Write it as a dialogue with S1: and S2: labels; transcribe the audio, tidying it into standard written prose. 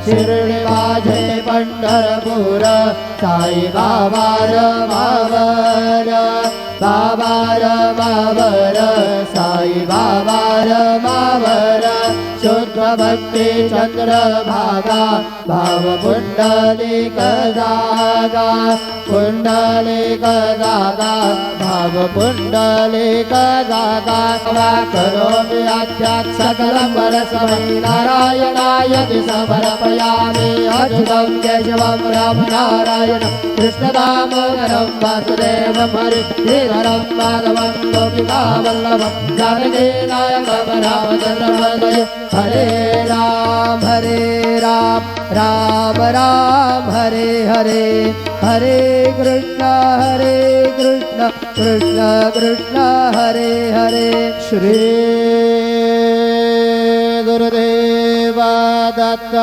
S1: शिर्डी माझे पंढरपूर साई बाबा रमावर बाबा रमावर साई बाबा रमावर शुद्ध भक्ती चंद्रभागा भाव पुंडलिक जागा पुंडलिक जागा भाव पुंडलिक जागा करोमि आद्यात् सकलं परस्मै नारायणाय समर्पयामि अच्युतं केशवं राम नारायणं कृष्णदामोदरं वासुदेवं हरिधरं माधवं गोपिकावल्लभं जानकीनायकं रामचन्द्रं हरे राम राम राम हरे हरे हरे कृष्ण कृष्ण कृष्ण हरे हरे श्री गुरुदेव दत्त।